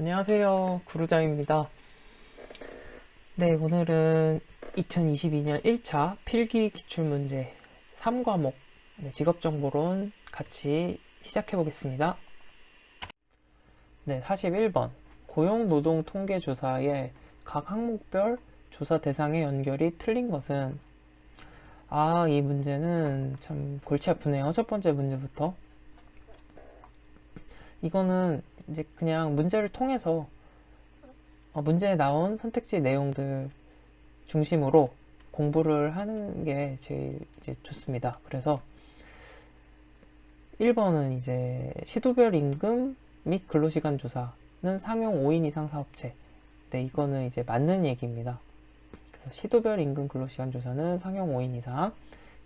안녕하세요. 구루자입니다. 네, 오늘은 2022년 1차 필기 기출문제 3과목 직업정보론 같이 시작해 보겠습니다. 네, 41번 고용노동통계조사의 각 항목별 조사 대상의 연결이 틀린 것은 이 문제는 참 골치 아프네요. 첫 번째 문제부터. 이거는 이제 그냥 문제를 통해서 문제에 나온 선택지 내용들 중심으로 공부를 하는 게 제일 이제 좋습니다. 그래서 1번은 이제 시도별 임금 및 근로시간 조사는 상용 5인 이상 사업체. 네, 이거는 이제 맞는 얘기입니다. 그래서 시도별 임금 근로시간 조사는 상용 5인 이상.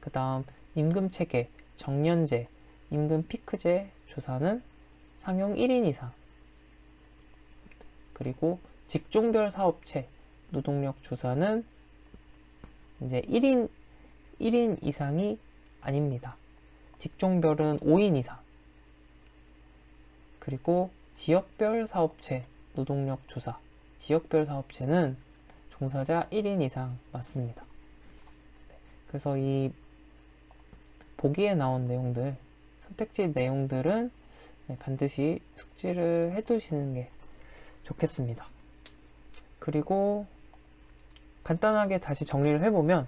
그 다음 임금 체계, 정년제, 임금 피크제 조사는 상용 1인 이상. 그리고 직종별 사업체 노동력 조사는 이제 1인 이상이 아닙니다. 직종별은 5인 이상. 그리고 지역별 사업체 노동력 조사. 지역별 사업체는 종사자 1인 이상 맞습니다. 그래서 이 보기에 나온 내용들, 선택지 내용들은 반드시 숙지를 해두시는 게 좋겠습니다. 그리고 간단하게 다시 정리를 해보면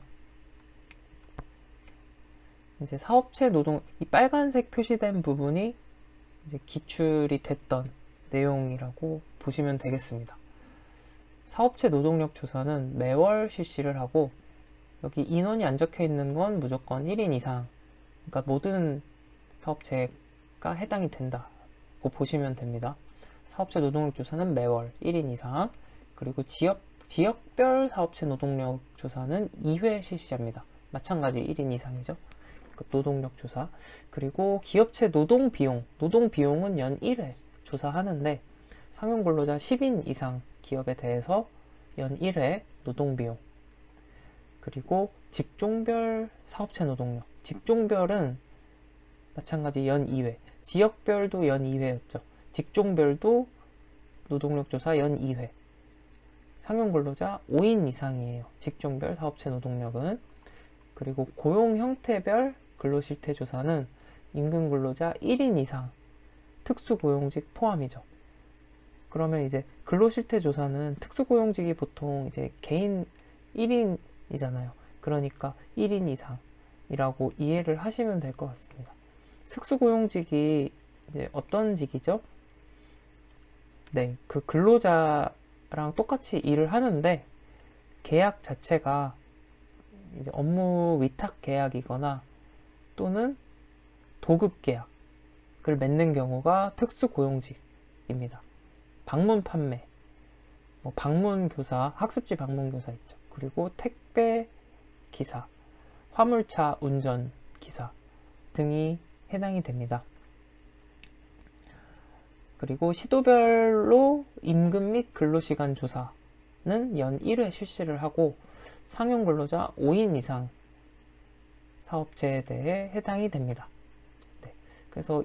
이제 사업체 노동, 이 빨간색 표시된 부분이 이제 기출이 됐던 내용이라고 보시면 되겠습니다. 사업체 노동력 조사는 매월 실시를 하고 여기 인원이 안 적혀 있는 건 무조건 1인 이상, 그러니까 모든 사업체가 해당이 된다고 보시면 됩니다. 사업체 노동력 조사는 매월 1인 이상, 그리고 지역별 사업체 노동력 조사는 2회 실시합니다. 마찬가지 1인 이상이죠. 노동력 조사. 그리고 기업체 노동비용은 연 1회 조사하는데 상용 근로자 10인 이상 기업에 대해서 연 1회 노동비용. 그리고 직종별 사업체 노동력. 직종별은 마찬가지 연 2회. 지역별도 연 2회였죠. 직종별도 노동력 조사 연 2회. 상용 근로자 5인 이상이에요. 직종별 사업체 노동력은. 그리고 고용 형태별 근로실태 조사는 임금 근로자 1인 이상 특수고용직 포함이죠. 그러면 이제 근로실태 조사는 특수고용직이 보통 이제 개인 1인이잖아요. 그러니까 1인 이상이라고 이해를 하시면 될 것 같습니다. 특수고용직이 이제 어떤 직이죠? 네, 그 근로자랑 똑같이 일을 하는데 계약 자체가 이제 업무 위탁 계약이거나 또는 도급 계약을 맺는 경우가 특수고용직입니다. 방문 판매, 방문 교사, 학습지 방문 교사 있죠. 그리고 택배 기사, 화물차 운전 기사 등이 해당이 됩니다. 그리고 시도별로 임금 및 근로시간 조사는 연 1회 실시를 하고 상용 근로자 5인 이상 사업체에 대해 해당이 됩니다. 네, 그래서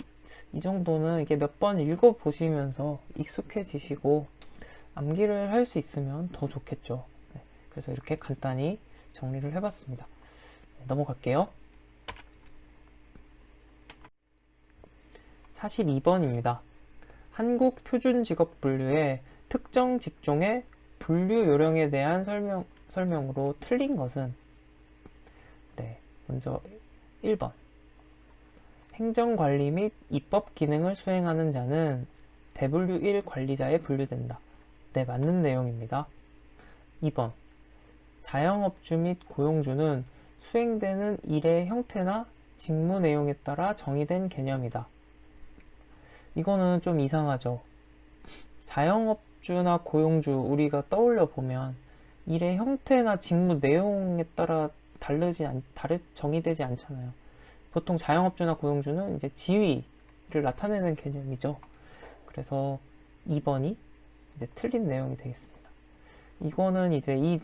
이 정도는 이게 몇 번 읽어보시면서 익숙해지시고 암기를 할 수 있으면 더 좋겠죠. 네, 그래서 이렇게 간단히 정리를 해봤습니다. 네, 넘어갈게요. 42번입니다. 한국 표준직업 분류의 특정 직종의 분류 요령에 대한 설명으로 틀린 것은 먼저 1번 행정관리 및 입법 기능을 수행하는 자는 대분류 1 관리자에 분류된다. 네, 맞는 내용입니다. 2번 자영업주 및 고용주는 수행되는 일의 형태나 직무 내용에 따라 정의된 개념이다. 이거는 좀 이상하죠. 자영업주나 고용주 우리가 떠올려 보면 일의 형태나 직무 내용에 따라 정의되지 않잖아요. 보통 자영업주나 고용주는 이제 지위를 나타내는 개념이죠. 그래서 2번이 이제 틀린 내용이 되겠습니다. 이거는 이제 이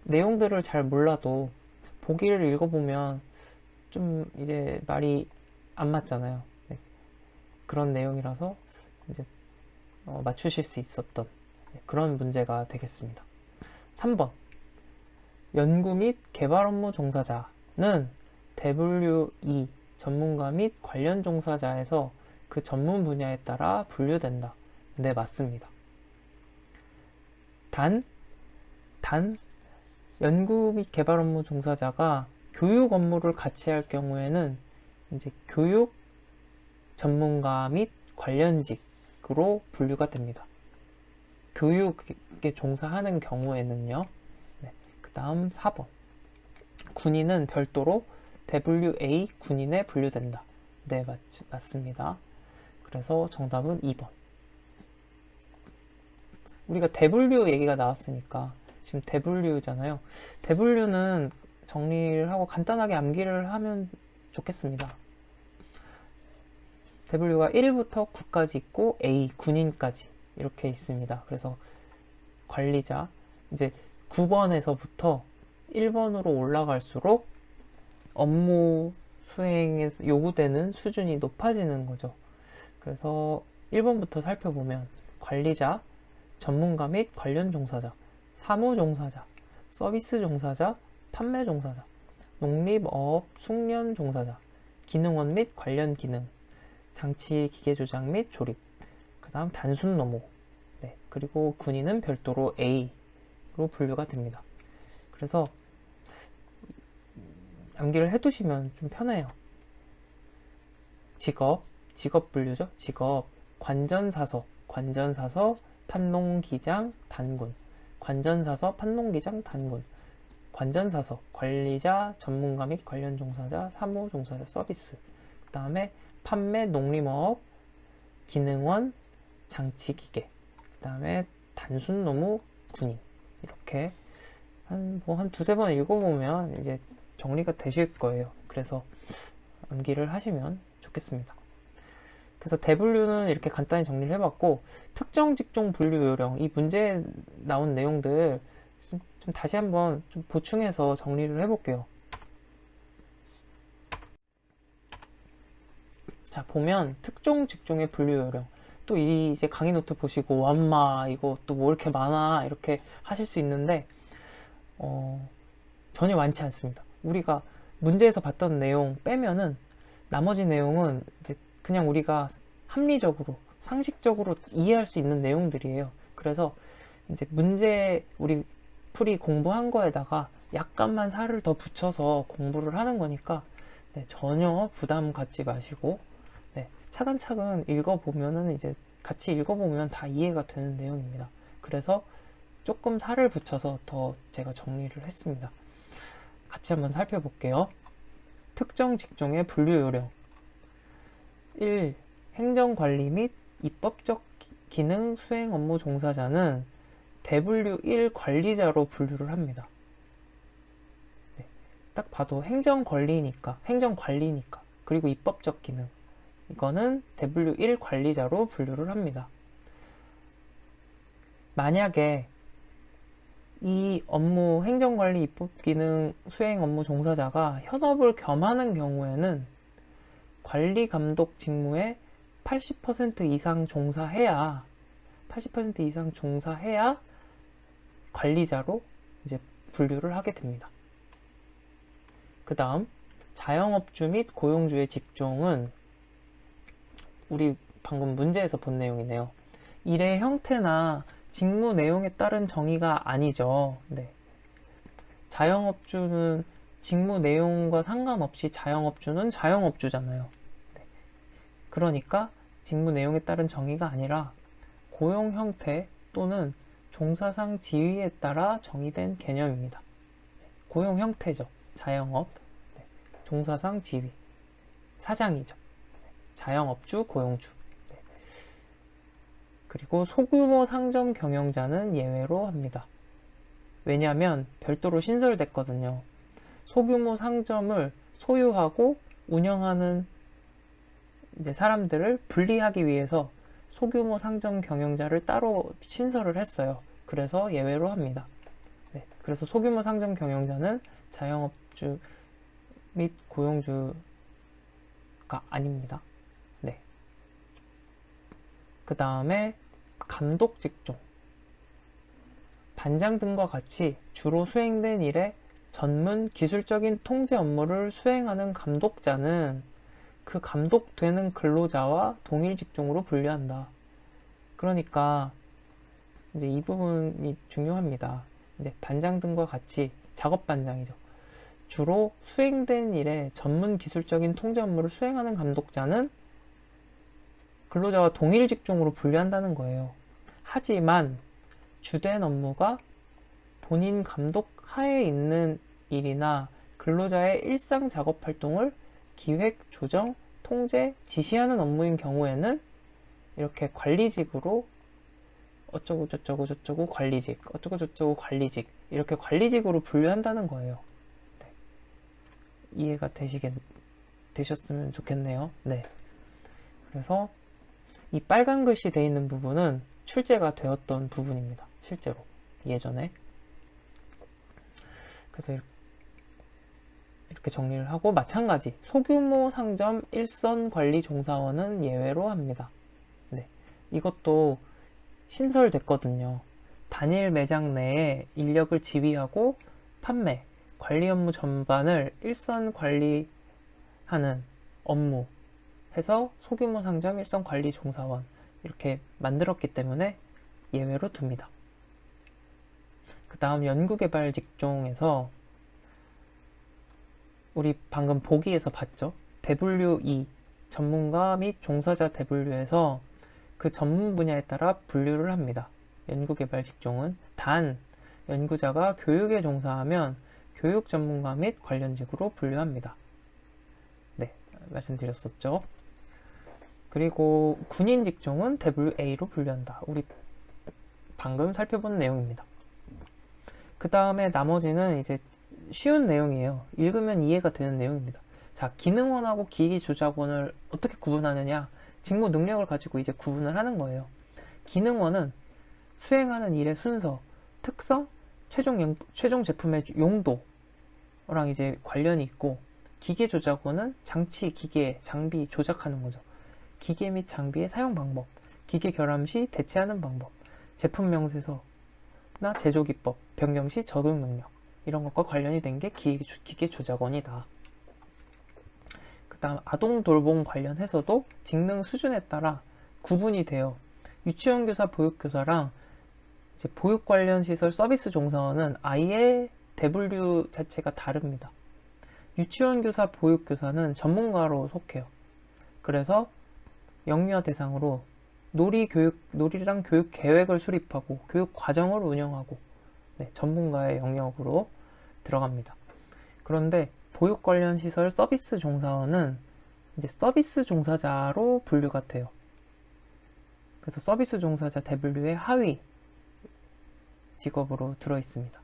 내용들을 잘 몰라도 보기를 읽어보면 좀 이제 말이 안 맞잖아요. 네. 그런 내용이라서 이제 맞추실 수 있었던 그런 문제가 되겠습니다. 3번. 연구 및 개발 업무 종사자는 WE 전문가 및 관련 종사자에서 그 전문 분야에 따라 분류된다. 네, 맞습니다. 단, 연구 및 개발 업무 종사자가 교육 업무를 같이 할 경우에는 이제 교육 전문가 및 관련직으로 분류가 됩니다. 교육에 종사하는 경우에는요. 네, 그 다음 4번. 군인은 별도로 WA 군인에 분류된다. 네, 맞습니다. 그래서 정답은 2번. 우리가 W 얘기가 나왔으니까 지금 W잖아요. W는 정리를 하고 간단하게 암기를 하면 좋겠습니다. W가 1부터 9까지 있고 A, 군인까지 이렇게 있습니다. 그래서 관리자, 이제 9번에서부터 1번으로 올라갈수록 업무 수행에서 요구되는 수준이 높아지는 거죠. 그래서 1번부터 살펴보면 관리자, 전문가 및 관련 종사자, 사무 종사자, 서비스 종사자, 판매 종사자, 농립어업 숙련 종사자, 기능원 및 관련 기능, 장치 기계 조작 및 조립, 그 다음 단순 노무, 네, 그리고 군인은 별도로 A로 분류가 됩니다. 그래서 암기를 해두시면 좀 편해요. 직업 분류죠. 직업, 관전사서, 판농기장, 단군, 관전사서, 판농기장, 단군, 관전사서, 관리자, 전문가 및 관련 종사자, 사무 종사자, 서비스, 그 다음에 판매, 농림어업, 기능원, 장치기계, 그 다음에 단순노무, 군인. 이렇게 한 두세 번 읽어보면 이제 정리가 되실 거예요. 그래서 암기를 하시면 좋겠습니다. 그래서 W는 이렇게 간단히 정리를 해봤고, 특정 직종 분류 요령, 이 문제에 나온 내용들 좀 다시 한번 좀 보충해서 정리를 해볼게요. 자, 보면 특정 직종의 분류 요령, 또 이제 강의 노트 보시고 완마 이거 또 뭐 이렇게 많아 이렇게 하실 수 있는데 전혀 많지 않습니다. 우리가 문제에서 봤던 내용 빼면은 나머지 내용은 이제 그냥 우리가 합리적으로 상식적으로 이해할 수 있는 내용들이에요. 그래서 이제 문제 우리 풀이 공부한 거에다가 약간만 살을 더 붙여서 공부를 하는 거니까 네, 전혀 부담 갖지 마시고 네, 차근차근 읽어보면은 이제 같이 읽어보면 다 이해가 되는 내용입니다. 그래서 조금 살을 붙여서 더 제가 정리를 했습니다. 같이 한번 살펴볼게요. 특정 직종의 분류 요령. 1. 행정관리 및 입법적 기능 수행 업무 종사자는 W1 관리자로 분류를 합니다. 네, 딱 봐도 행정관리니까 그리고 입법적 기능 이거는 W1 관리자로 분류를 합니다. 만약에 이 업무 행정관리 입법기능 수행 업무 종사자가 현업을 겸하는 경우에는 관리 감독 직무에 80% 이상 종사해야 관리자로 이제 분류를 하게 됩니다. 그 다음 자영업주 및 고용주의 직종은 우리 방금 문제에서 본 내용이네요. 일의 형태나 직무 내용에 따른 정의가 아니죠. 네. 자영업주는 직무 내용과 상관없이 자영업주는 자영업주잖아요. 네. 그러니까 직무 내용에 따른 정의가 아니라 고용 형태 또는 종사상 지위에 따라 정의된 개념입니다. 고용 형태죠. 자영업, 네. 종사상 지위, 사장이죠. 자영업주, 고용주. 네. 그리고 소규모 상점 경영자는 예외로 합니다. 왜냐하면 별도로 신설됐거든요. 소규모 상점을 소유하고 운영하는 이제 사람들을 분리하기 위해서 소규모 상점 경영자를 따로 신설을 했어요. 그래서 예외로 합니다. 네. 그래서 소규모 상점 경영자는 자영업주 및 고용주가 아닙니다. 네. 그 다음에 감독 직종, 반장 등과 같이 주로 수행된 일에 전문 기술적인 통제 업무를 수행하는 감독자는 그 감독되는 근로자와 동일 직종으로 분류한다. 그러니까 이제 이 부분이 중요합니다. 이제 반장 등과 같이 작업 반장이죠. 주로 수행된 일에 전문 기술적인 통제 업무를 수행하는 감독자는 근로자와 동일 직종으로 분류한다는 거예요. 하지만 주된 업무가 본인 감독 하에 있는 일이나 근로자의 일상 작업 활동을 기획, 조정, 통제, 지시하는 업무인 경우에는 이렇게 관리직으로 어쩌고 저쩌고 저쩌고 관리직, 어쩌고 저쩌고 관리직, 이렇게 관리직으로 분류한다는 거예요. 네. 이해가 되셨으면 좋겠네요. 네. 그래서 이 빨간 글씨 돼 있는 부분은 출제가 되었던 부분입니다. 실제로 예전에. 그래서 이렇게 정리를 하고, 마찬가지 소규모 상점 일선 관리 종사원은 예외로 합니다. 네. 이것도 신설됐거든요. 단일 매장 내에 인력을 지휘하고 판매, 관리 업무 전반을 일선 관리하는 업무 해서 소규모 상점 일선 관리 종사원 이렇게 만들었기 때문에 예외로 둡니다. 그 다음 연구개발 직종에서 우리 방금 보기에서 봤죠? 대분류2 전문가 및 종사자 대분류에서 그 전문 분야에 따라 분류를 합니다. 연구개발 직종은 단 연구자가 교육에 종사하면 교육 전문가 및 관련직으로 분류합니다. 네, 말씀드렸었죠. 그리고 군인 직종은 WA로 분류한다. 우리 방금 살펴본 내용입니다. 그 다음에 나머지는 이제 쉬운 내용이에요. 읽으면 이해가 되는 내용입니다. 자, 기능원하고 기기조작원을 어떻게 구분하느냐? 직무 능력을 가지고 이제 구분을 하는 거예요. 기능원은 수행하는 일의 순서, 특성, 최종 제품의 용도랑 이제 관련이 있고, 기계조작원은 장치, 기계, 장비 조작하는 거죠. 기계 및 장비의 사용 방법, 기계 결함 시 대체하는 방법, 제품 명세서나 제조 기법, 변경 시 적용 능력, 이런 것과 관련이 된 게 기계 조작원이다. 그 다음 아동 돌봄 관련해서도 직능 수준에 따라 구분이 돼요. 유치원 교사, 보육교사랑 이제 보육 관련 시설 서비스 종사원은 아예 대분류 자체가 다릅니다. 유치원 교사, 보육교사는 전문가로 속해요. 그래서 영유아 대상으로 놀이랑 교육 계획을 수립하고 교육 과정을 운영하고, 네, 전문가의 영역으로 들어갑니다. 그런데 보육 관련 시설 서비스 종사원은 이제 서비스 종사자로 분류가 돼요. 그래서 서비스 종사자 대분류의 하위 직업으로 들어 있습니다.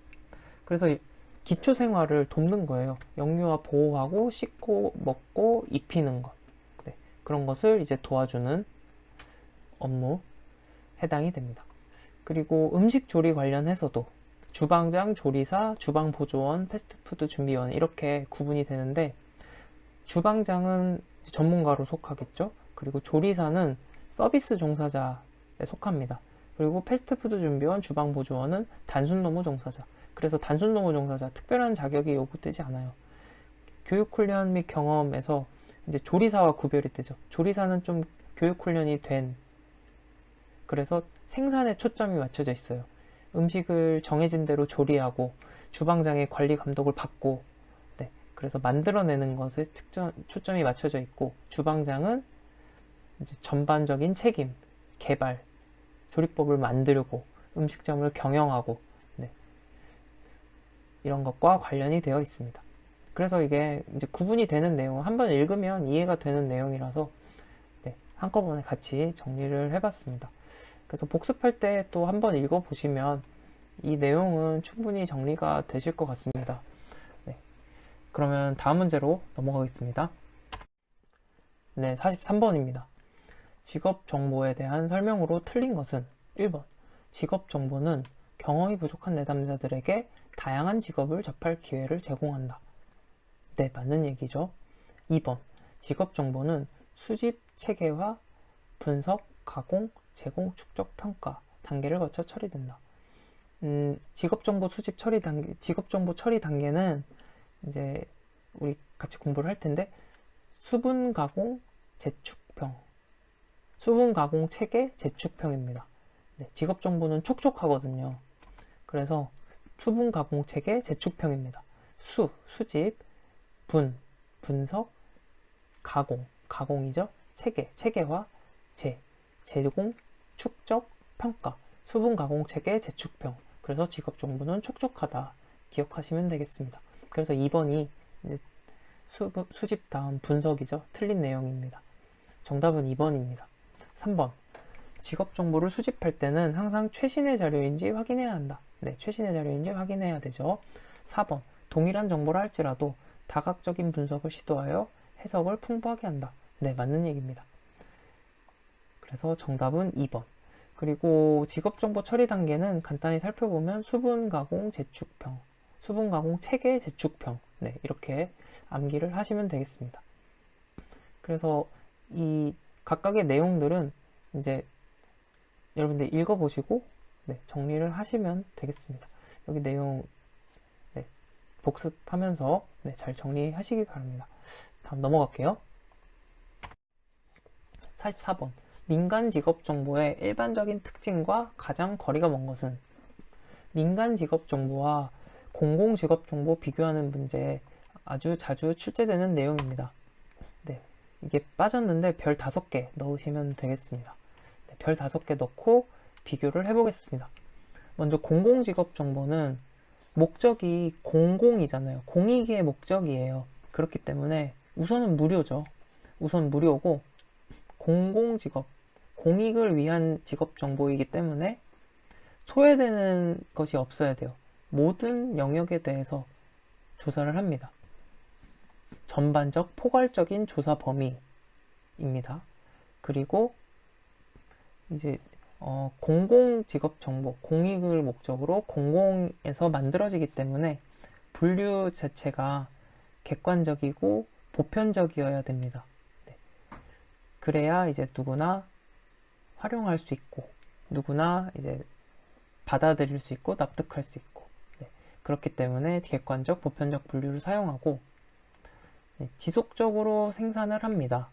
그래서 기초 생활을 돕는 거예요. 영유아 보호하고 씻고 먹고 입히는 것, 네, 그런 것을 이제 도와주는 업무 해당이 됩니다. 그리고 음식 조리 관련해서도 주방장, 조리사, 주방보조원, 패스트푸드 준비원 이렇게 구분이 되는데, 주방장은 전문가로 속하겠죠. 그리고 조리사는 서비스 종사자에 속합니다. 그리고 패스트푸드 준비원, 주방보조원은 단순노무 종사자. 그래서 단순노무 종사자 특별한 자격이 요구되지 않아요. 교육훈련 및 경험에서 이제 조리사와 구별이 되죠. 조리사는 좀 교육훈련이 된, 그래서 생산에 초점이 맞춰져 있어요. 음식을 정해진 대로 조리하고 주방장의 관리 감독을 받고, 네, 그래서 만들어내는 것에 초점이 맞춰져 있고, 주방장은 이제 전반적인 책임, 개발, 조리법을 만들고 음식점을 경영하고, 네, 이런 것과 관련이 되어 있습니다. 그래서 이게 이제 구분이 되는 내용, 한번 읽으면 이해가 되는 내용이라서, 네, 한꺼번에 같이 정리를 해봤습니다. 그래서 복습할 때 또 한번 읽어보시면 이 내용은 충분히 정리가 되실 것 같습니다. 네, 그러면 다음 문제로 넘어가겠습니다. 네, 43번입니다. 직업 정보에 대한 설명으로 틀린 것은 1번. 직업 정보는 경험이 부족한 내담자들에게 다양한 직업을 접할 기회를 제공한다. 네, 맞는 얘기죠. 2번. 직업 정보는 수집, 체계화, 분석, 가공, 제공, 축적, 평가 단계를 거쳐 처리된다. 직업정보 수집 처리 단계, 직업정보 처리 단계는 이제 우리 같이 공부를 할 텐데, 수분 가공 재축평, 수분 가공 체계 재축평입니다. 네, 직업정보는 촉촉하거든요. 그래서 수분 가공 체계 재축평입니다. 수집, 분석, 가공이죠. 체계화, 제공, 축적, 평가, 수분 가공 체계 재축평. 그래서 직업정보는 촉촉하다. 기억하시면 되겠습니다. 그래서 2번이 이제 수집 다음 분석이죠. 틀린 내용입니다. 정답은 2번입니다. 3번. 직업정보를 수집할 때는 항상 최신의 자료인지 확인해야 한다. 네, 최신의 자료인지 확인해야 되죠. 4번. 동일한 정보라 할지라도 다각적인 분석을 시도하여 해석을 풍부하게 한다. 네, 맞는 얘기입니다. 그래서 정답은 2번. 그리고 직업정보 처리 단계는 간단히 살펴보면 수분 가공 재축평, 수분 가공 체계 재축평. 네, 이렇게 암기를 하시면 되겠습니다. 그래서 이 각각의 내용들은 이제 여러분들 읽어보시고 네, 정리를 하시면 되겠습니다. 여기 내용 네, 복습하면서 네, 잘 정리하시기 바랍니다. 다음 넘어갈게요. 44번. 민간 직업 정보의 일반적인 특징과 가장 거리가 먼 것은? 민간 직업 정보와 공공 직업 정보 비교하는 문제에 아주 자주 출제되는 내용입니다. 네, 이게 빠졌는데 별 5개 넣으시면 되겠습니다. 네, 별 5개 넣고 비교를 해보겠습니다. 먼저 공공 직업 정보는 목적이 공공이잖아요. 공익의 목적이에요. 그렇기 때문에 우선은 무료죠. 우선 무료고, 공공직업, 공익을 위한 직업 정보이기 때문에 소외되는 것이 없어야 돼요. 모든 영역에 대해서 조사를 합니다. 전반적 포괄적인 조사 범위입니다. 그리고 이제 공공 직업 정보, 공익을 목적으로 공공에서 만들어지기 때문에 분류 자체가 객관적이고 보편적이어야 됩니다. 네. 그래야 이제 누구나 활용할 수 있고, 누구나 이제 받아들일 수 있고, 납득할 수 있고, 네. 그렇기 때문에 객관적, 보편적 분류를 사용하고, 네. 지속적으로 생산을 합니다.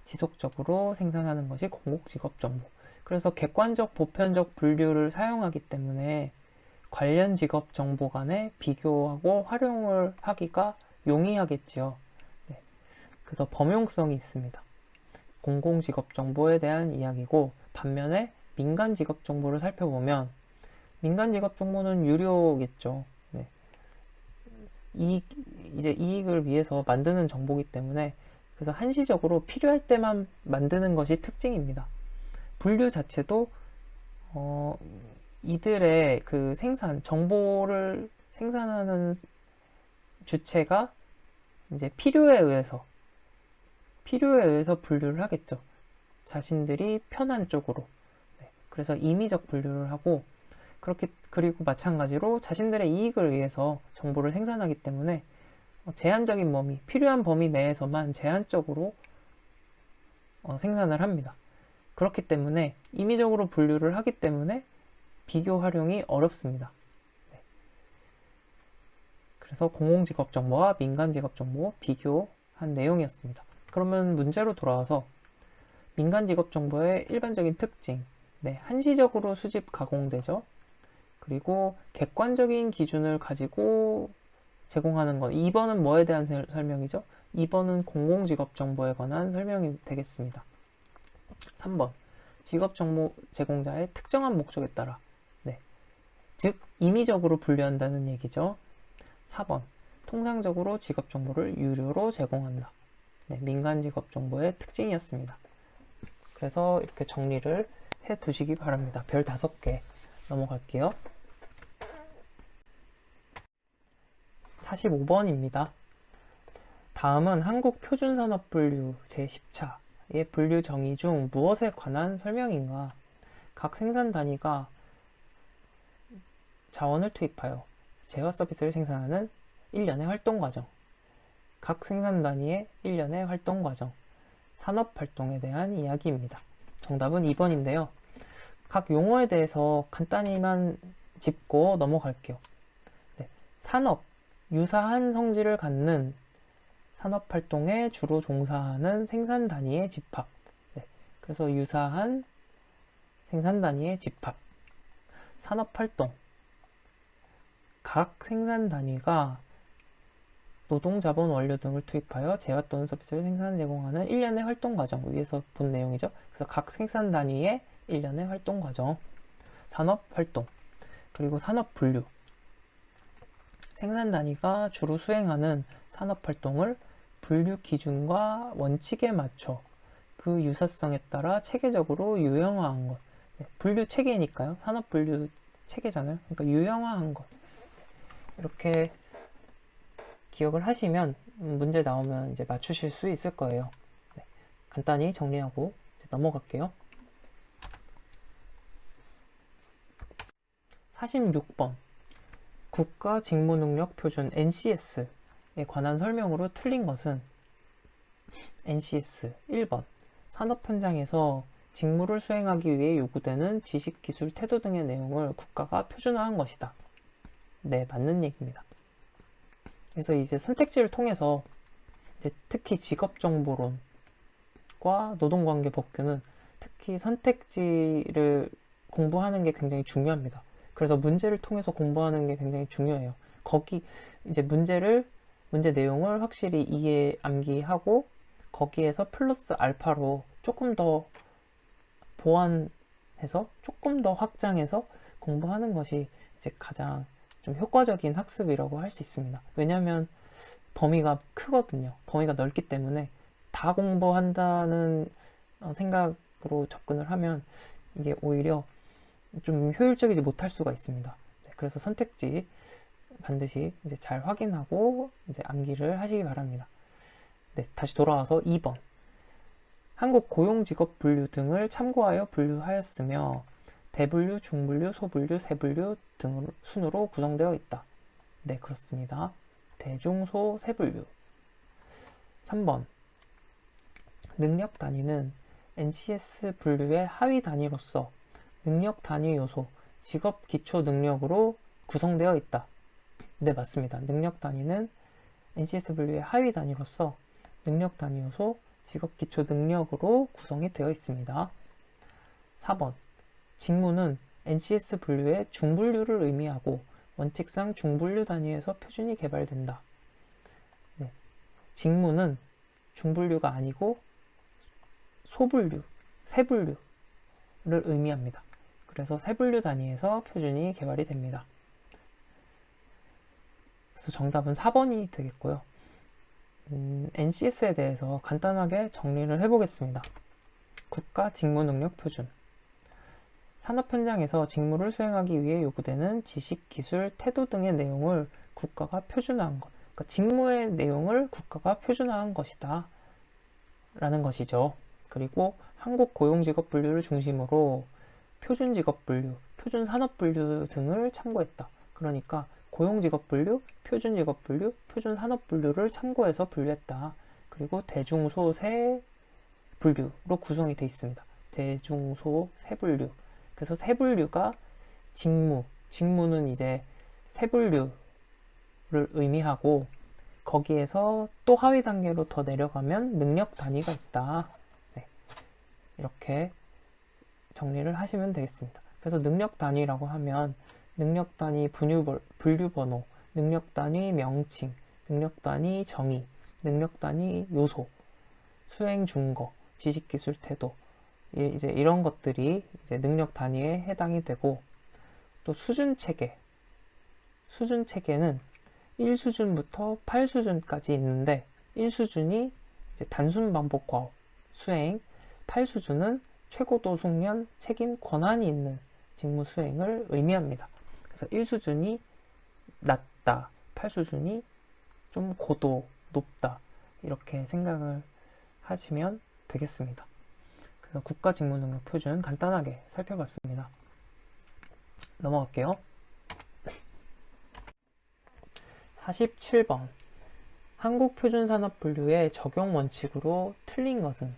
지속적으로 생산하는 것이 공공 직업 정보. 그래서 객관적, 보편적 분류를 사용하기 때문에 관련 직업 정보 간에 비교하고 활용을 하기가 용이하겠지요. 네. 그래서 범용성이 있습니다. 공공 직업 정보에 대한 이야기고, 반면에 민간 직업 정보를 살펴보면 민간 직업 정보는 유료겠죠. 네. 이익을 위해서 만드는 정보이기 때문에 그래서 한시적으로 필요할 때만 만드는 것이 특징입니다. 분류 자체도 이들의 그 정보를 생산하는 주체가 이제 필요에 의해서 분류를 하겠죠. 자신들이 편한 쪽으로. 네. 그래서 임의적 분류를 하고, 그리고 마찬가지로 자신들의 이익을 위해서 정보를 생산하기 때문에 제한적인 범위, 필요한 범위 내에서만 제한적으로 생산을 합니다. 그렇기 때문에 임의적으로 분류를 하기 때문에 비교 활용이 어렵습니다. 네. 그래서 공공직업정보와 민간직업정보 비교한 내용이었습니다. 그러면 문제로 돌아와서 민간직업정보의 일반적인 특징, 네, 한시적으로 수집 가공되죠. 그리고 객관적인 기준을 가지고 제공하는 것. 2번은 뭐에 대한 설명이죠? 2번은 공공직업정보에 관한 설명이 되겠습니다. 3번. 직업정보 제공자의 특정한 목적에 따라, 네, 즉 임의적으로 분류한다는 얘기죠. 4번. 통상적으로 직업정보를 유료로 제공한다. 네, 민간직업정보의 특징이었습니다. 그래서 이렇게 정리를 해 두시기 바랍니다. 별 5개 넘어갈게요. 45번입니다. 다음은 한국표준산업분류 제10차의 분류 정의 중 무엇에 관한 설명인가? 각 생산 단위가 자원을 투입하여 재화 서비스를 생산하는 1년의 활동 과정, 각 생산 단위의 1년의 활동 과정, 산업 활동에 대한 이야기입니다. 정답은 2번인데요. 각 용어에 대해서 간단히만 짚고 넘어갈게요. 네, 산업, 유사한 성질을 갖는 산업활동에 주로 종사하는 생산단위의 집합. 네, 그래서 유사한 생산단위의 집합. 산업활동. 각 생산단위가 노동, 자본, 원료 등을 투입하여 재화 또는 서비스를 생산, 제공하는 일련의 활동 과정. 위에서 본 내용이죠. 그래서 각 생산단위의 일련의 활동 과정. 산업활동. 그리고 산업분류. 생산단위가 주로 수행하는 산업활동을 분류 기준과 원칙에 맞춰 그 유사성에 따라 체계적으로 유형화한 것. 네, 분류 체계니까요. 산업분류 체계잖아요. 그러니까 유형화한 것. 이렇게 기억을 하시면 문제 나오면 이제 맞추실 수 있을 거예요. 네, 간단히 정리하고 이제 넘어갈게요. 46번. 국가직무능력표준 NCS에 관한 설명으로 틀린 것은 NCS 1번. 산업 현장에서 직무를 수행하기 위해 요구되는 지식, 기술, 태도 등의 내용을 국가가 표준화한 것이다. 네, 맞는 얘기입니다. 그래서 이제 선택지를 통해서 이제 특히 직업정보론과 노동관계 법규는 특히 선택지를 공부하는 게 굉장히 중요합니다. 그래서 문제를 통해서 공부하는 게 굉장히 중요해요. 거기 이제 문제 내용을 확실히 이해, 암기하고 거기에서 플러스 알파로 조금 더 보완해서 조금 더 확장해서 공부하는 것이 이제 가장 좀 효과적인 학습이라고 할 수 있습니다. 왜냐하면 범위가 크거든요. 범위가 넓기 때문에 다 공부한다는 생각으로 접근을 하면 이게 오히려 좀 효율적이지 못할 수가 있습니다. 네, 그래서 선택지 반드시 이제 잘 확인하고 이제 암기를 하시기 바랍니다. 네, 다시 돌아와서 2번. 한국 고용직업분류 등을 참고하여 분류하였으며 대분류, 중분류, 소분류, 세분류 등 순으로 구성되어 있다. 네, 그렇습니다. 대중, 소, 세분류. 3번. 능력 단위는 NCS 분류의 하위 단위로서 능력 단위 요소, 직업 기초 능력으로 구성되어 있다. 네, 맞습니다. 능력 단위는 NCS 분류의 하위 단위로서 능력 단위 요소, 직업 기초 능력으로 구성이 되어 있습니다. 4번. 직무는 NCS 분류의 중분류를 의미하고 원칙상 중분류 단위에서 표준이 개발된다. 네. 직무는 중분류가 아니고 소분류, 세분류를 의미합니다. 그래서 세분류 단위에서 표준이 개발이 됩니다. 그래서 정답은 4번이 되겠고요. NCS에 대해서 간단하게 정리를 해보겠습니다. 국가 직무능력 표준. 산업 현장에서 직무를 수행하기 위해 요구되는 지식, 기술, 태도 등의 내용을 국가가 표준화한 것. 그러니까 직무의 내용을 국가가 표준화한 것이다. 라는 것이죠. 그리고 한국 고용직업분류를 중심으로 표준직업분류, 표준산업분류 등을 참고했다. 그러니까 고용직업분류, 표준직업분류, 표준산업분류를 참고해서 분류했다. 그리고 대중소세 분류로 구성이 되어 있습니다. 대중소 세분류. 그래서 세분류가 직무는 이제 세분류를 의미하고 거기에서 또 하위 단계로 더 내려가면 능력 단위가 있다. 네. 이렇게 정리를 하시면 되겠습니다. 그래서 능력 단위라고 하면 능력 단위 분류 번호, 능력 단위 명칭, 능력 단위 정의, 능력 단위 요소, 수행 준거, 지식 기술 태도, 이제 이런 것들이 이제 능력 단위에 해당이 되고, 또 수준 체계. 수준 체계는 1수준부터 8수준까지 있는데 1수준이 이제 단순 반복 과업 수행, 8수준은 최고도 숙련, 책임, 권한이 있는 직무 수행을 의미합니다. 그래서 1수준이 낮다, 8수준이 좀 고도 높다, 이렇게 생각을 하시면 되겠습니다. 그래서 국가직무능력 표준 간단하게 살펴봤습니다. 넘어갈게요. 47번. 한국표준산업분류의 적용 원칙으로 틀린 것은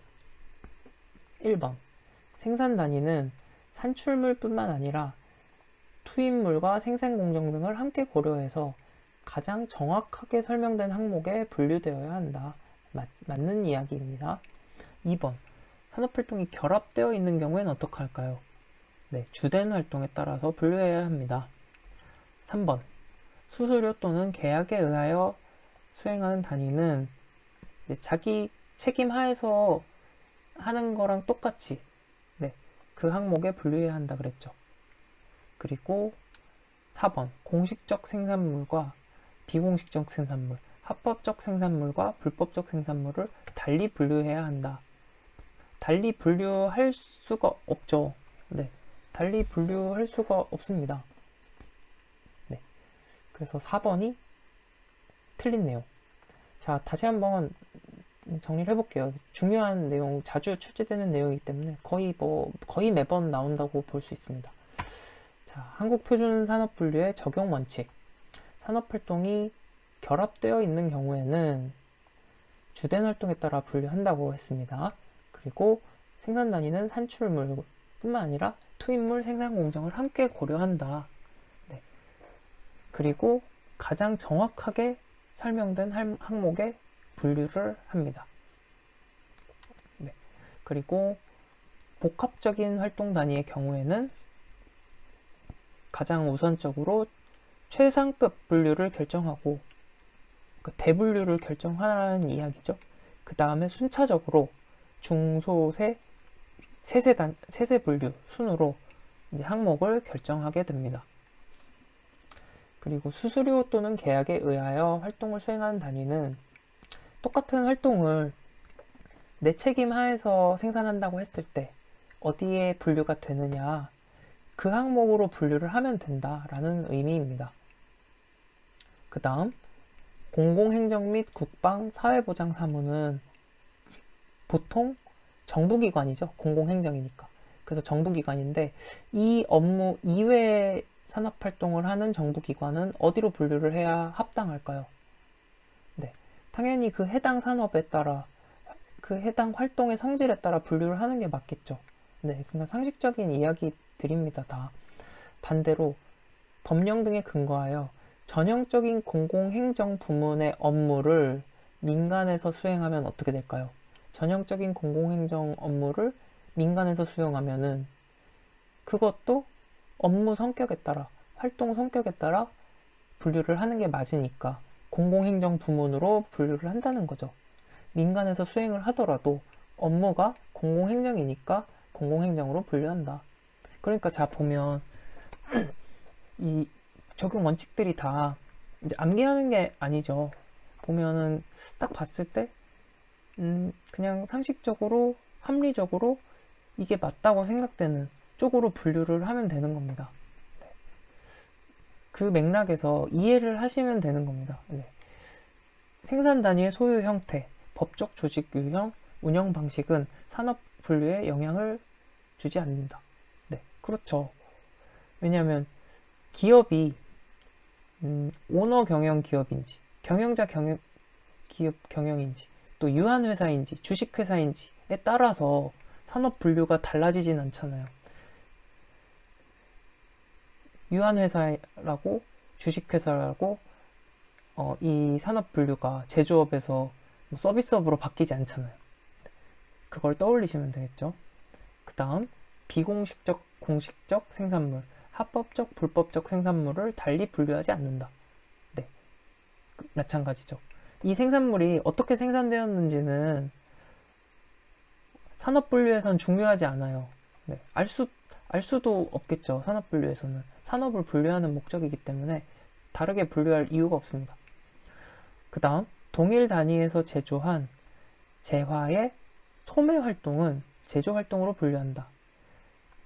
1번. 생산 단위는 산출물뿐만 아니라 투입물과 생산공정 등을 함께 고려해서 가장 정확하게 설명된 항목에 분류되어야 한다. 맞는 이야기입니다. 2번. 산업활동이 결합되어 있는 경우에는 어떻게 할까요? 네, 주된 활동에 따라서 분류해야 합니다. 3번. 수수료 또는 계약에 의하여 수행하는 단위는 자기 책임 하에서 하는 거랑 똑같이 그 항목에 분류해야 한다 그랬죠. 그리고 4번. 공식적 생산물과 비공식적 생산물, 합법적 생산물과 불법적 생산물을 달리 분류해야 한다. 달리 분류할 수가 없죠. 네, 달리 분류할 수가 없습니다. 네, 그래서 4번이 틀린 내용. 자, 다시 한번 정리를 해볼게요. 중요한 내용, 자주 출제되는 내용이기 때문에 거의 매번 나온다고 볼 수 있습니다. 자, 한국표준산업분류의 적용 원칙. 산업활동이 결합되어 있는 경우에는 주된 활동에 따라 분류한다고 했습니다. 그리고 생산 단위는 산출물뿐만 아니라 투입물, 생산 공정을 함께 고려한다. 네. 그리고 가장 정확하게 설명된 항목에 분류를 합니다. 네. 그리고 복합적인 활동 단위의 경우에는 가장 우선적으로 최상급 분류를 결정하고 대분류를 결정하라는 이야기죠. 그 다음에 순차적으로 중소세 세세 분류 순으로 이제 항목을 결정하게 됩니다. 그리고 수수료 또는 계약에 의하여 활동을 수행하는 단위는 똑같은 활동을 내 책임 하에서 생산한다고 했을 때 어디에 분류가 되느냐, 그 항목으로 분류를 하면 된다라는 의미입니다. 그 다음 공공행정 및 국방 사회보장 사무는 보통 정부기관이죠. 공공행정이니까. 그래서 정부기관인데 이 업무 이외의 산업활동을 하는 정부기관은 어디로 분류를 해야 합당할까요? 네, 당연히 그 해당 산업에 따라 그 해당 활동의 성질에 따라 분류를 하는 게 맞겠죠. 네, 그러니까 상식적인 이야기들입니다. 다. 반대로 법령 등에 근거하여 전형적인 공공행정 부문의 업무를 민간에서 수행하면 어떻게 될까요? 전형적인 공공행정 업무를 민간에서 수행하면은 그것도 업무 성격에 따라, 활동 성격에 따라 분류를 하는 게 맞으니까 공공행정 부문으로 분류를 한다는 거죠. 민간에서 수행을 하더라도 업무가 공공행정이니까 공공행정으로 분류한다. 그러니까 자 보면 이 적용 원칙들이 다 이제 암기하는 게 아니죠. 보면은 딱 봤을 때 그냥 상식적으로 합리적으로 이게 맞다고 생각되는 쪽으로 분류를 하면 되는 겁니다. 네. 그 맥락에서 이해를 하시면 되는 겁니다. 네. 생산 단위의 소유 형태, 법적 조직 유형, 운영 방식은 산업 분류에 영향을 주지 않는다. 네, 그렇죠. 왜냐하면 기업이 오너 경영 기업인지, 경영자 기업 경영인지, 또 유한 회사인지, 주식 회사인지에 따라서 산업 분류가 달라지진 않잖아요. 유한 회사라고 주식 회사라고 이 산업 분류가 제조업에서 서비스업으로 바뀌지 않잖아요. 그걸 떠올리시면 되겠죠. 그 다음 비공식적, 공식적 생산물, 합법적, 불법적 생산물을 달리 분류하지 않는다. 네, 마찬가지죠. 이 생산물이 어떻게 생산되었는지는 산업 분류에선 중요하지 않아요. 네, 알 수도 없겠죠. 산업 분류에서는 산업을 분류하는 목적이기 때문에 다르게 분류할 이유가 없습니다. 그 다음 동일 단위에서 제조한 재화의 소매 활동은 제조 활동으로 분류한다.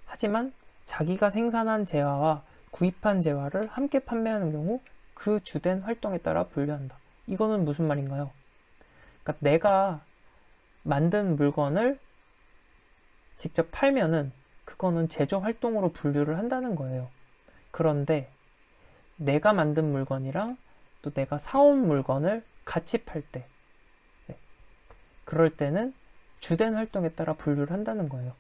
하지만 자기가 생산한 재화와 구입한 재화를 함께 판매하는 경우 그 주된 활동에 따라 분류한다. 이거는 무슨 말인가요? 그러니까 내가 만든 물건을 직접 팔면은 그거는 제조 활동으로 분류를 한다는 거예요. 그런데 내가 만든 물건이랑 또 내가 사온 물건을 같이 팔 때, 그럴 때는 주된 활동에 따라 분류를 한다는 거예요.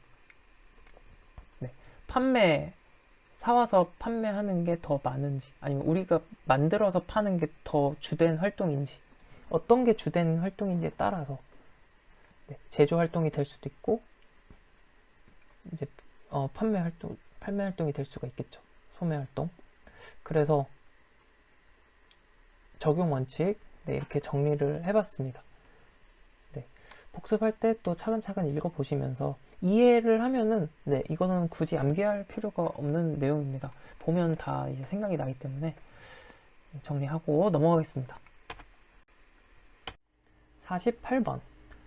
사와서 판매하는 게 더 많은지, 아니면 우리가 만들어서 파는 게 더 주된 활동인지, 어떤 게 주된 활동인지에 따라서 제조 활동이 될 수도 있고, 이제 판매 활동이 될 수가 있겠죠. 소매 활동. 그래서 적용 원칙 이렇게 정리를 해봤습니다. 복습할 때 또 차근차근 읽어보시면서 이해를 하면은 이거는 굳이 암기할 필요가 없는 내용입니다. 보면 다 이제 생각이 나기 때문에 정리하고 넘어가겠습니다. 48번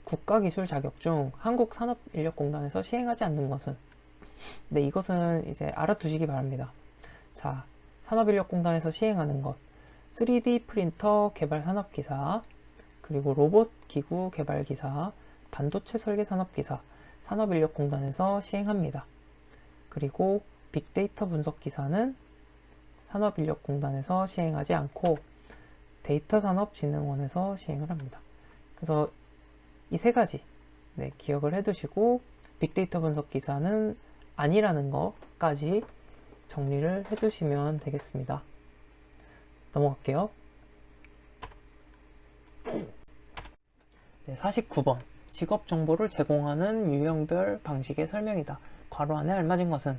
국가기술 자격 중 한국산업인력공단에서 시행하지 않는 것은? 이것은 이제 알아두시기 바랍니다. 자, 산업인력공단에서 시행하는 것 3D 프린터 개발 산업기사, 그리고 로봇 기구 개발 기사, 반도체 설계 산업기사, 산업인력공단에서 시행합니다. 그리고 빅데이터 분석 기사는 산업인력공단에서 시행하지 않고 데이터산업진흥원에서 시행을 합니다. 그래서 이 세 가지 기억을 해두시고 빅데이터 분석 기사는 아니라는 것까지 정리를 해두시면 되겠습니다. 넘어갈게요. 49번 직업 정보를 제공하는 유형별 방식의 설명이다. 괄호 안에 알맞은 것은?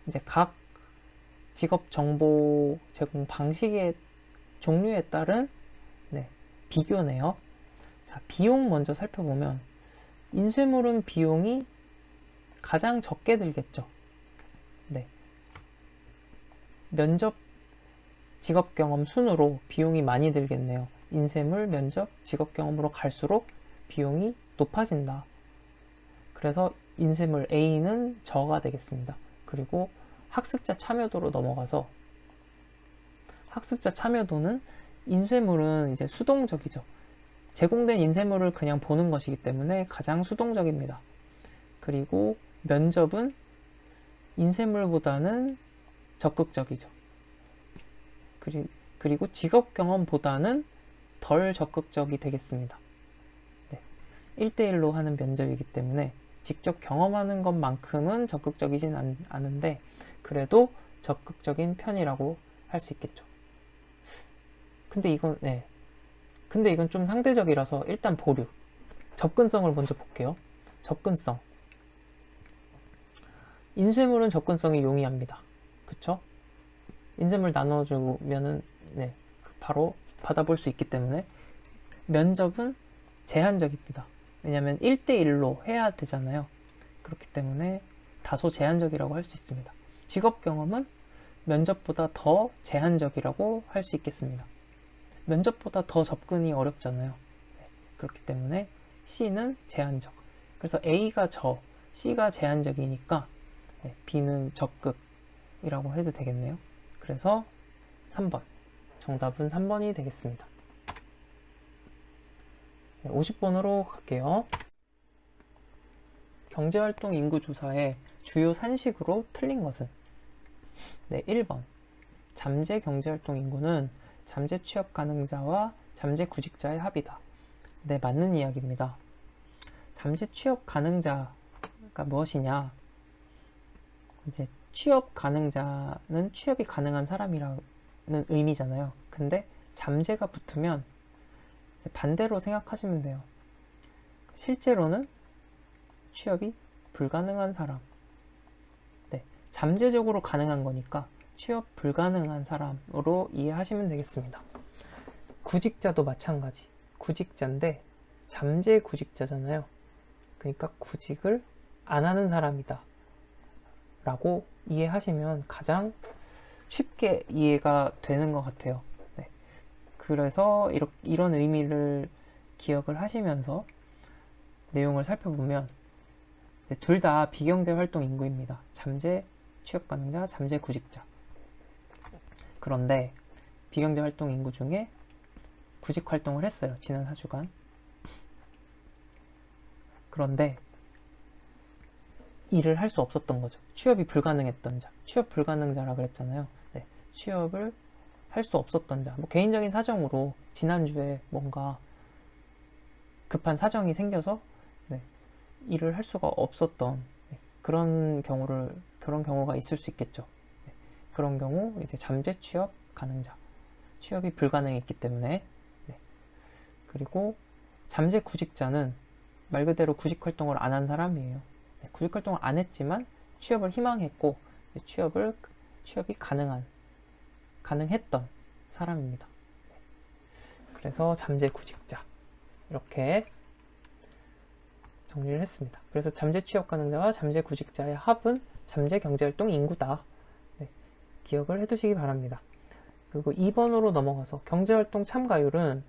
이제 각 직업 정보 제공 방식의 종류에 따른 비교네요. 자, 비용 먼저 살펴보면 인쇄물은 비용이 가장 적게 들겠죠. 면접 직업 경험 순으로 비용이 많이 들겠네요. 인쇄물, 면접, 직업 경험으로 갈수록 비용이 높아진다. 그래서 인쇄물 A는 저가 되겠습니다. 그리고 학습자 참여도로 넘어가서 학습자 참여도는 인쇄물은 이제 수동적이죠. 제공된 인쇄물을 그냥 보는 것이기 때문에 가장 수동적입니다. 그리고 면접은 인쇄물보다는 적극적이죠. 그리고 직업 경험보다는 덜 적극적이 되겠습니다. 1대1로 하는 면접이기 때문에 직접 경험하는 것만큼은 적극적이진 않은데 그래도 적극적인 편이라고 할 수 있겠죠. 근데 이건 좀 상대적이라서 일단 보류. 접근성을 먼저 볼게요. 접근성. 인쇄물은 접근성이 용이합니다. 그쵸? 인쇄물 나눠주면은 바로 받아볼 수 있기 때문에. 면접은 제한적입니다. 왜냐하면 1대1로 해야 되잖아요. 그렇기 때문에 다소 제한적이라고 할 수 있습니다. 직업 경험은 면접보다 더 제한적이라고 할 수 있겠습니다. 면접보다 더 접근이 어렵잖아요. 그렇기 때문에 C는 제한적. 그래서 A가 저, C가 제한적이니까 B는 적극이라고 해도 되겠네요. 그래서 3번. 정답은 3번이 되겠습니다. 50번으로 갈게요. 경제활동 인구 조사의 주요 산식으로 틀린 것은? 1번. 잠재 경제활동 인구는 잠재 취업 가능자와 잠재 구직자의 합이다. 맞는 이야기입니다. 잠재 취업 가능자가 무엇이냐? 이제 취업 가능자는 취업이 가능한 사람이라는 의미잖아요. 근데 잠재가 붙으면 반대로 생각하시면 돼요. 실제로는 취업이 불가능한 사람. 잠재적으로 가능한 거니까 취업 불가능한 사람으로 이해하시면 되겠습니다. 구직자도 마찬가지. 구직자인데 잠재 구직자잖아요. 그러니까 구직을 안 하는 사람이다 라고 이해하시면 가장 쉽게 이해가 되는 것 같아요. 그래서 이런 의미를 기억을 하시면서 내용을 살펴보면 둘 다 비경제 활동 인구입니다. 잠재 취업 가능자, 잠재 구직자. 그런데 비경제 활동 인구 중에 구직 활동을 했어요. 지난 4주간. 그런데 일을 할 수 없었던 거죠. 취업이 불가능했던 자. 취업 불가능자라 그랬잖아요. 취업을 할 수 없었던 자. 개인적인 사정으로 지난주에 뭔가 급한 사정이 생겨서 일을 할 수가 없었던 그런 경우가 있을 수 있겠죠. 네, 그런 경우 이제 잠재 취업 가능자, 취업이 불가능했기 때문에. 네, 그리고 잠재 구직자는 말 그대로 구직 활동을 안 한 사람이에요. 네, 구직 활동을 안 했지만 취업을 희망했고 취업이 가능했던 사람입니다. 네, 그래서 잠재 구직자 이렇게 정리를 했습니다. 그래서 잠재 취업 가능자와 잠재 구직자의 합은 잠재 경제활동 인구다. 네, 기억을 해두시기 바랍니다. 그리고 2번으로 넘어가서 경제활동 참가율은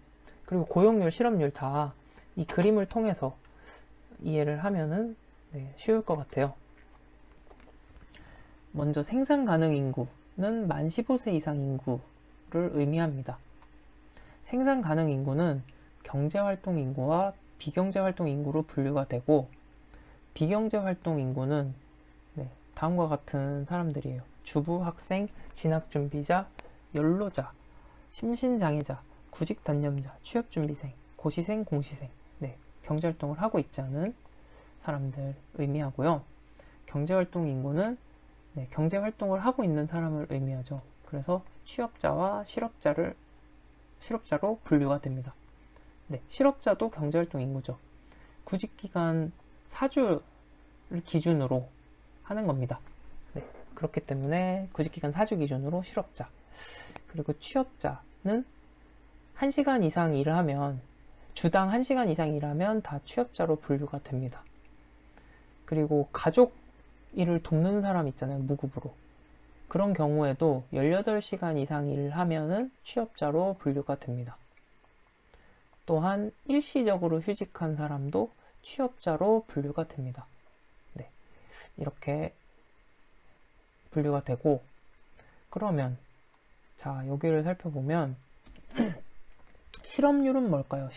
그리고 고용률, 실업률 다 이 그림을 통해서 이해를 하면은 쉬울 것 같아요. 먼저 생산 가능 인구는 만 15세 이상 인구를 의미합니다. 생산 가능 인구는 경제활동 인구와 비경제활동 인구로 분류가 되고, 비경제활동 인구는 다음과 같은 사람들이에요. 주부, 학생, 진학준비자, 연로자, 심신장애자, 구직단념자, 취업준비생, 고시생, 공시생, 경제활동을 하고 있지 않은 사람들 의미하고요. 경제활동 인구는 경제활동을 하고 있는 사람을 의미하죠. 그래서 취업자와 실업자로 분류가 됩니다. 실업자도 경제활동 인구죠. 구직기간 4주를 기준으로 하는 겁니다. 그렇기 때문에 구직기간 4주 기준으로 실업자. 그리고 취업자는 1시간 이상 일을 하면, 주당 1시간 이상 일하면 다 취업자로 분류가 됩니다. 그리고 가족 일을 돕는 사람 있잖아요, 무급으로. 그런 경우에도 18시간 이상 일을 하면은 취업자로 분류가 됩니다. 또한 일시적으로 휴직한 사람도 취업자로 분류가 됩니다. 이렇게 분류가 되고, 그러면 자, 여기를 살펴보면 실업률은 뭘까요?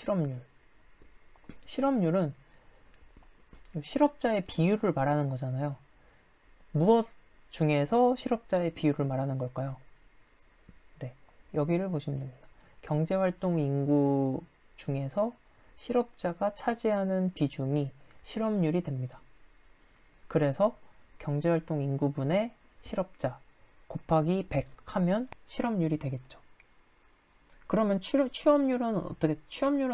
실업률은 실업자의 비율을 말하는 거잖아요. 무엇 중에서 실업자의 비율을 말하는 걸까요? 여기를 보시면 됩니다. 경제활동 인구 중에서 실업자가 차지하는 비중이 실업률이 됩니다. 그래서 경제활동 인구분의 실업자 곱하기 100 하면 실업률이 되겠죠. 그러면 취업률은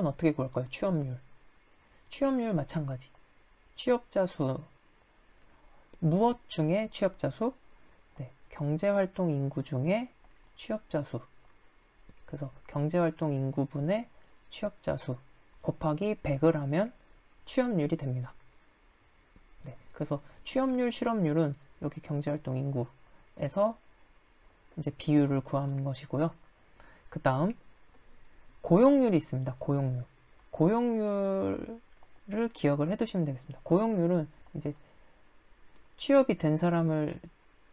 어떻게 구할까요? 취업률 마찬가지. 취업자 수, 무엇 중에 취업자 수? 경제활동 인구 중에 취업자 수. 그래서 경제활동 인구분의 취업자 수 곱하기 100을 하면 취업률이 됩니다. 그래서 취업률, 실업률은 여기 경제활동 인구에서 이제 비율을 구하는 것이고요. 그 다음 고용률이 있습니다. 고용률을 기억을 해두시면 되겠습니다. 고용률은 이제 취업이 된 사람을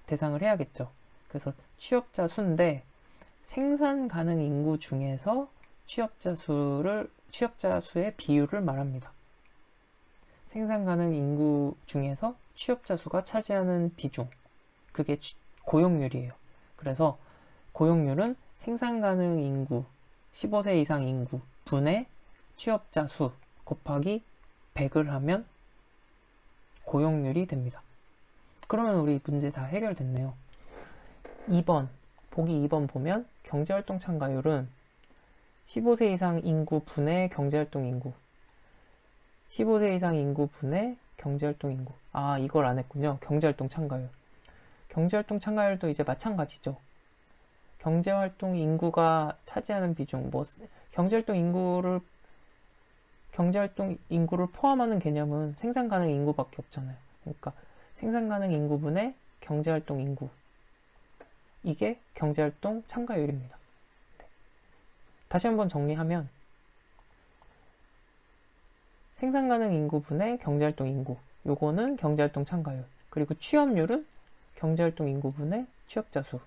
대상을 해야겠죠. 그래서 취업자 수인데 생산 가능 인구 중에서 취업자 수의 비율을 말합니다. 생산 가능 인구 중에서 취업자 수가 차지하는 비중, 그게 고용률이에요. 그래서 고용률은 생산 가능 인구 15세 이상 인구 분의 취업자 수 곱하기 100을 하면 고용률이 됩니다. 그러면 우리 문제 다 해결됐네요. 2번, 보기 2번 보면 경제활동 참가율은 15세 이상 인구 분의 경제활동 인구, 15세 이상 인구 분의 경제활동 인구. 아, 이걸 안 했군요. 경제활동 참가율. 경제활동 참가율도 이제 마찬가지죠. 경제활동 인구가 차지하는 비중, 경제활동 인구를 포함하는 개념은 생산 가능 인구밖에 없잖아요. 그러니까 생산 가능 인구분의 경제활동 인구. 이게 경제활동 참가율입니다. 다시 한번 정리하면 생산 가능 인구분의 경제활동 인구. 요거는 경제활동 참가율. 그리고 취업률은 경제활동 인구분의 취업자 수.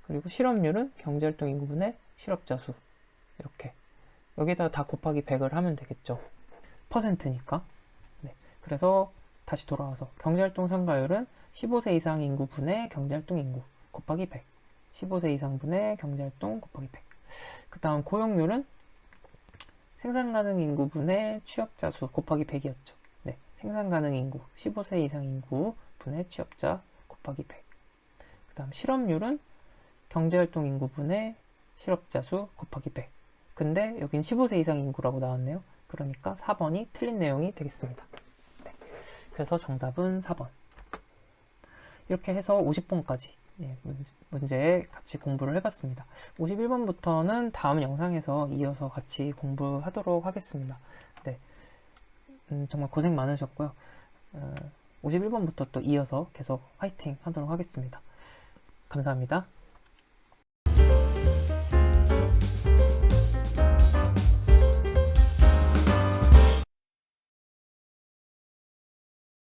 그리고 실업률은 경제활동 인구분의 실업자 수. 이렇게. 여기다가 다 곱하기 100을 하면 되겠죠. 퍼센트니까. 그래서 다시 돌아와서 경제활동 참가율은 15세 이상 인구분의 경제활동 인구 곱하기 100. 15세 이상 분의 경제활동 곱하기 100. 그 다음 고용률은 생산 가능 인구분의 취업자 수 곱하기 100이었죠. 생산 가능 인구, 15세 이상 인구 분의 취업자 곱하기 100. 그 다음 실업률은 경제활동 인구분의 실업자 수 곱하기 100. 근데 여긴 15세 이상 인구라고 나왔네요. 그러니까 4번이 틀린 내용이 되겠습니다. 네. 그래서 정답은 4번. 이렇게 해서 50번까지 문제 같이 공부를 해봤습니다. 51번부터는 다음 영상에서 이어서 같이 공부하도록 하겠습니다. 네. 정말 고생 많으셨고요. 51번부터 또 이어서 계속 화이팅 하도록 하겠습니다. 감사합니다.